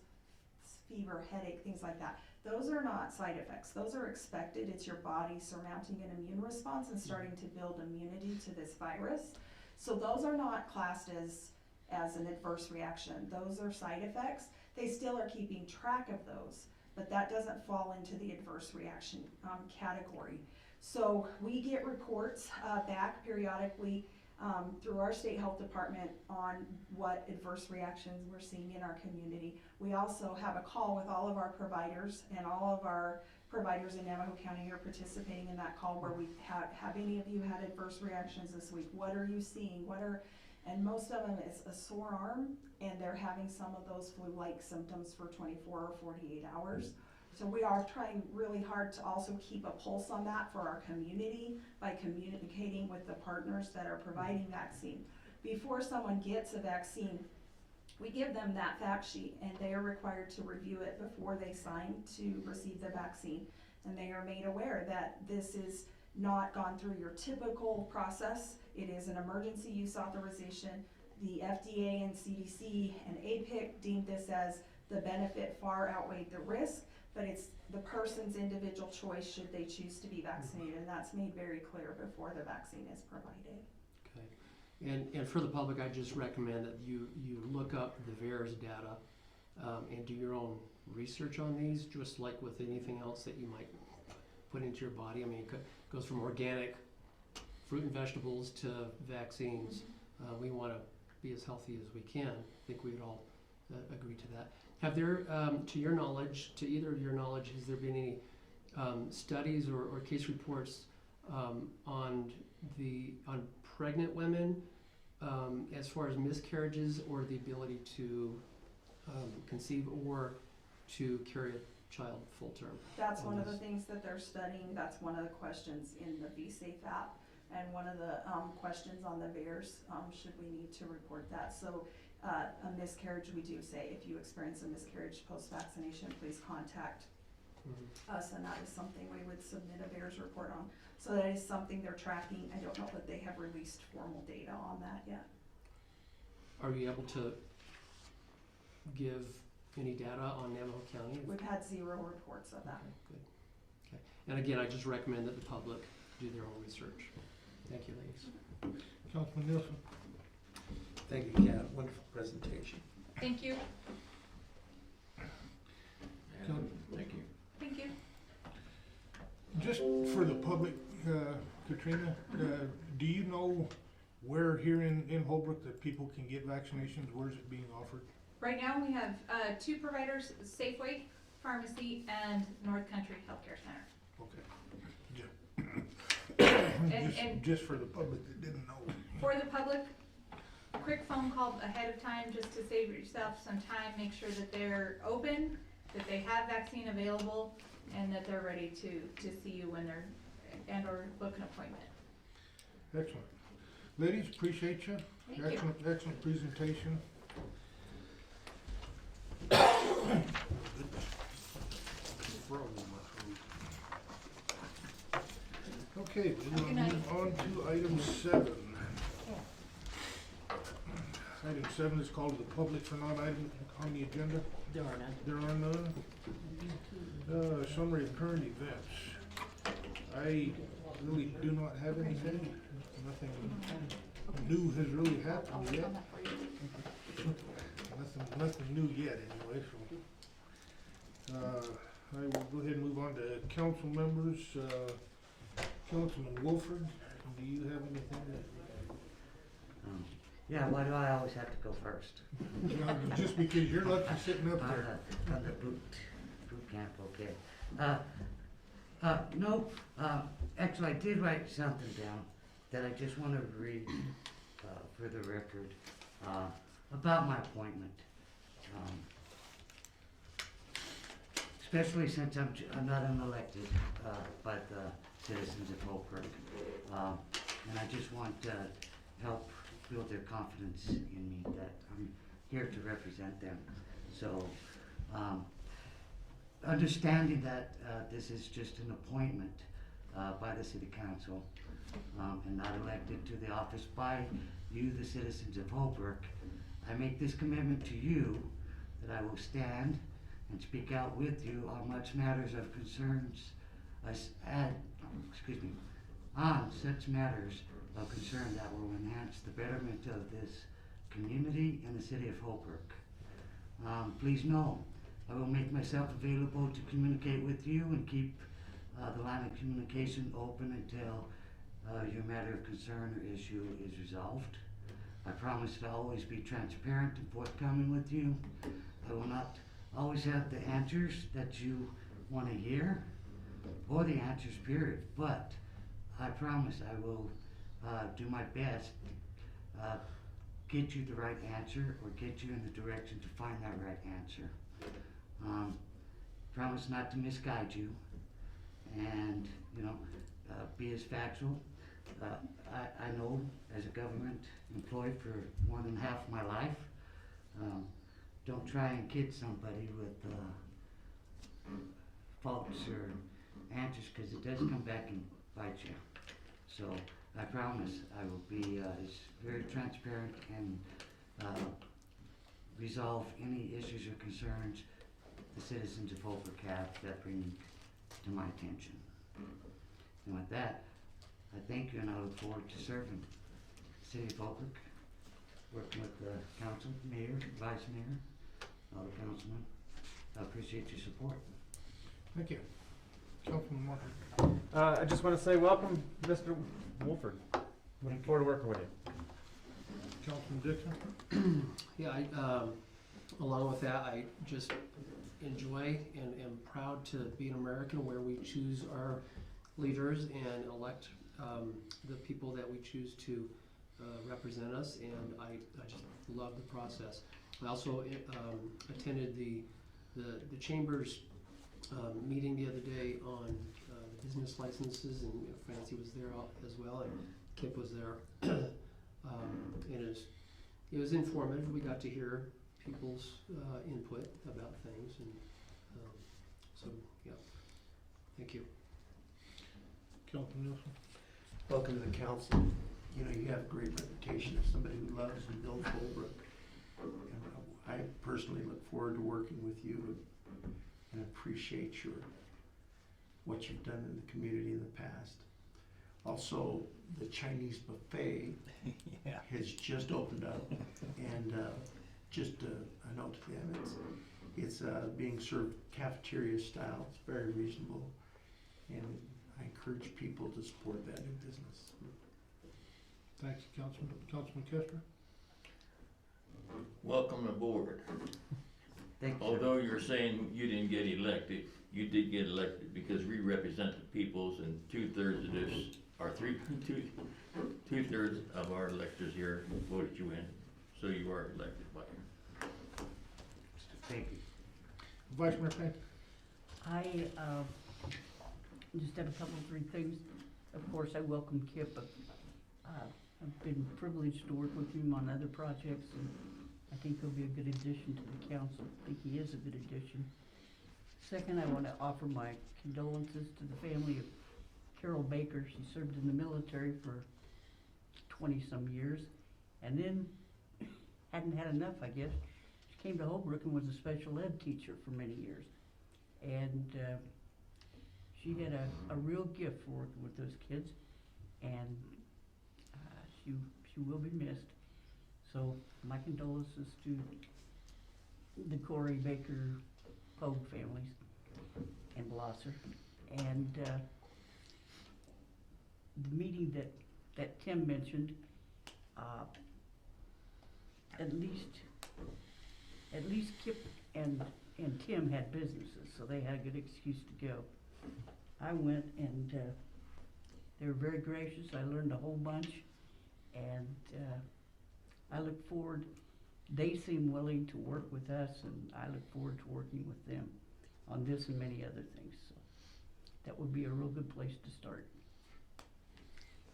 fever, headache, things like that, those are not side effects. Those are expected. It's your body surmounting an immune response and starting to build immunity to this virus. So those are not classed as an adverse reaction. Those are side effects. They still are keeping track of those, but that doesn't fall into the adverse reaction category. So we get reports back periodically through our state health department on what adverse reactions we're seeing in our community. We also have a call with all of our providers, and all of our providers in Navajo County are participating in that call where we have any of you had adverse reactions this week? What are you seeing? And most of them is a sore arm, and they're having some of those flu-like symptoms for 24 or 48 hours. So we are trying really hard to also keep a pulse on that for our community by communicating with the partners that are providing vaccine. Before someone gets a vaccine, we give them that fact sheet, and they are required to review it before they sign to receive the vaccine. And they are made aware that this is not gone through your typical process. It is an emergency use authorization. The FDA and CDC and APIC deemed this as the benefit far outweighed the risk, but it's the person's individual choice should they choose to be vaccinated, and that's made very clear before the vaccine is provided. Okay, and for the public, I just recommend that you look up the VAERS data and do your own research on these, just like with anything else that you might put into your body. I mean, it goes from organic fruit and vegetables to vaccines. We want to be as healthy as we can. I think we would all agree to that. Have there, to your knowledge, to either of your knowledge, has there been any studies or case reports on pregnant women as far as miscarriages or the ability to conceive or to carry a child full term? That's one of the things that they're studying. That's one of the questions in the VSafe app, and one of the questions on the VAERS, should we need to report that. So a miscarriage, we do say if you experience a miscarriage post-vaccination, please contact us, and that is something we would submit a VAERS report on. So that is something they're tracking. I don't know that they have released formal data on that yet. Are you able to give any data on Navajo County? We've had 0 reports of that. Okay, good. Okay. And again, I just recommend that the public do their own research. Thank you, ladies. Councilman Nielsen? Thank you, Kat, wonderful presentation. Thank you. Thank you. Thank you. Just for the public, Katrina, do you know where here in Holbrook that people can get vaccinations? Where is it being offered? Right now, we have 2 providers, Safeway Pharmacy and North Country Healthcare Center. Okay. Just for the public that didn't know. For the public, a quick phone call ahead of time just to save yourself some time, make sure that they're open, that they have vaccine available, and that they're ready to see you when they're, and or book an appointment. Excellent. Ladies, appreciate you. Thank you. Excellent presentation. Okay, we'll move on to item 7. Item 7 is called to the public for non-item on the agenda. There are none. There are none. Summary of current events. I really do not have anything. Nothing new has really happened yet. Nothing new yet, anyway. So, I will go ahead and move on to council members. Councilman Wolford, do you have anything that? Yeah, why do I always have to go first? Just because you're lucky sitting up there. On the boot camp, okay. No, actually I did write something down. that I just want to read for the record about my appointment. Especially since I'm not an elected by the citizens of Holbrook. And I just want to help build their confidence in me that I'm here to represent them. So, understanding that this is just an appointment by the city council and not elected to the office by you, the citizens of Holbrook, I make this commitment to you that I will stand and speak out with you on much matters of concerns, on such matters of concern that will enhance the betterment of this community and the city of Holbrook. Please know, I will make myself available to communicate with you and keep the line of communication open until your matter of concern or issue is resolved. I promise to always be transparent and forthcoming with you. I will not always have the answers that you want to hear, or the answers period, but I promise I will do my best get you the right answer or get you in the direction to find that right answer. Promise not to misguide you and be as factual. I know as a government employee for more than half of my life, don't try and kid somebody with faults or answers, because it does come back and bite you. So I promise I will be very transparent and resolve any issues or concerns the citizens of Holbrook have that bring to my attention. And with that, I thank you and I look forward to serving the city of Holbrook, working with the council, mayor, vice mayor, all the councilmen. I appreciate your support. Thank you. Councilman Martin. I just want to say welcome, Mr. Wolford. Looking forward to working with you. Councilman Dixon. Yeah, along with that, I just enjoy and am proud to be an American where we choose our leaders and elect the people that we choose to represent us, and I just love the process. I also attended the Chamber's meeting the other day on the business licenses, and Francie was there as well, and Kip was there. And it was informative. We got to hear people's input about things, and so yeah, thank you. Councilman Nielsen. Welcome to the council. You know, you have a great reputation as somebody who loves and builds Holbrook. And I personally look forward to working with you and appreciate what you've done in the community in the past. Also, the Chinese buffet has just opened up, and just a note to them, it's being served cafeteria style. It's very reasonable, and I encourage people to support that new business. Thank you, Councilman Kester. Welcome aboard. Thank you. Although you're saying you didn't get elected, you did get elected because we represent the peoples, and two-thirds of this, or two-thirds of our electors here voted you in, so you are elected by you. Thank you. Vice Mayor Payne. I just have a couple of 3 things. Of course, I welcome Kip. I've been privileged to work with him on other projects, and I think he'll be a good addition to the council. I think he is a good addition. Second, I want to offer my condolences to the family of Carol Baker. She served in the military for 20-some years, and then hadn't had enough, I guess. She came to Holbrook and was a special ed teacher for many years. And she had a real gift for working with those kids, and she will be missed. So my condolences to the Corey Baker Pogue families and Blosser. And the meeting that Tim mentioned, at least Kip and Tim had businesses, so they had a good excuse to go. I went, and They were very gracious, I learned a whole bunch, and I look forward, they seem willing to work with us, and I look forward to working with them on this and many other things, so that would be a real good place to start.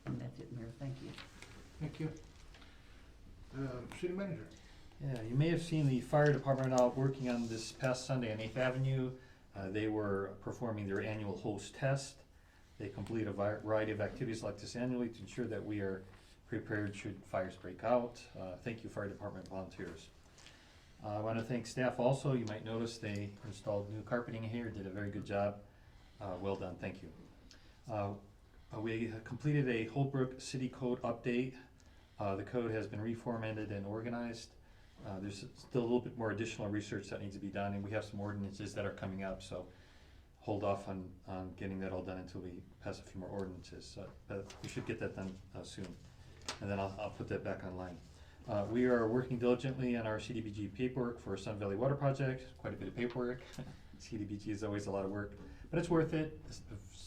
And that's it, Mayor, thank you. Thank you. City manager. Yeah, you may have seen the fire department out working on this past Sunday on 8th Avenue. They were performing their annual host test. They complete a variety of activities like this annually to ensure that we are prepared should fires break out. Thank you, fire department volunteers. I want to thank staff also. You might notice they installed new carpeting here, did a very good job. Well done, thank you. We completed a Holbrook City Code update. The code has been reformatted and organized. There's still a little bit more additional research that needs to be done, and we have some ordinances that are coming up, so hold off on getting that all done until we pass a few more ordinances. But we should get that done soon, and then I'll put that back online. We are working diligently on our CDBG paperwork for Sun Valley Water Project, quite a bit of paperwork. CDBG is always a lot of work, but it's worth it.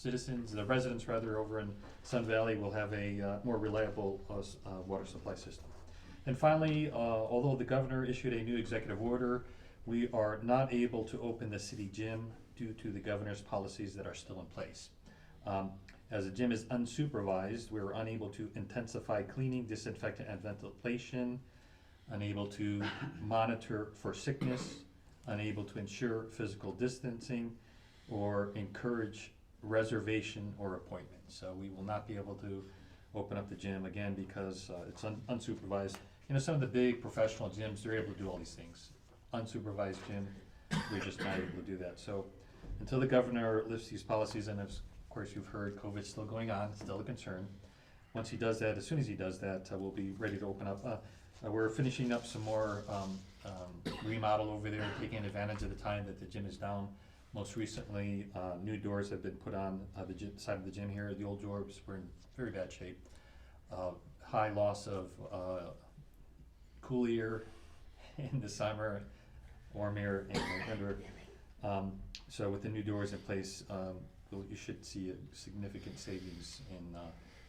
The residents rather, over in Sun Valley will have a more reliable water supply system. And finally, although the governor issued a new executive order, we are not able to open the city gym due to the governor's policies that are still in place. As the gym is unsupervised, we're unable to intensify cleaning, disinfectant, and ventilation, unable to monitor for sickness, unable to ensure physical distancing, or encourage reservation or appointment. So we will not be able to open up the gym again because it's unsupervised. You know, some of the big professional gyms, they're able to do all these things. Unsupervised gym, we're just not able to do that. So until the governor lifts these policies, and of course you've heard COVID's still going on, it's still a concern. Once he does that, as soon as he does that, we'll be ready to open up. We're finishing up some more remodel over there, taking advantage of the time that the gym is down. Most recently, new doors have been put on the side of the gym here. The old doors were in very bad shape. High loss of cool air in the summer, warm air in the winter. So with the new doors in place, you should see a significant savings in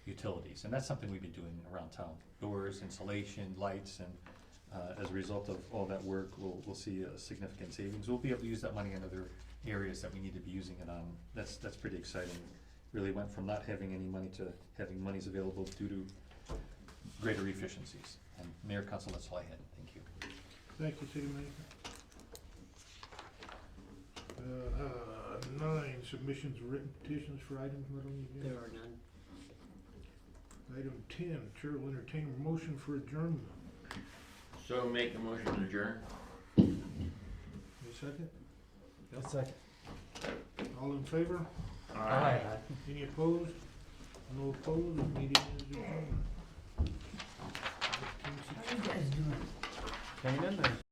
utilities. And that's something we've been doing around town. Doors, insulation, lights, and as a result of all that work, we'll see a significant savings. We'll be able to use that money in other areas that we need to be using it on. That's pretty exciting. Really went from not having any money to having monies available due to greater efficiencies. And Mayor, Council, that's all I had. Thank you. Thank you, City Manager. 9, submissions of written petitions for items not on the agenda. There are none. Item 10, Chair will entertain a motion for adjournment. So make a motion to adjourn. A second? A second. All in favor? Aye. Any opposed? No opposed, the meeting is adjourned. How are you guys doing? Hang in there.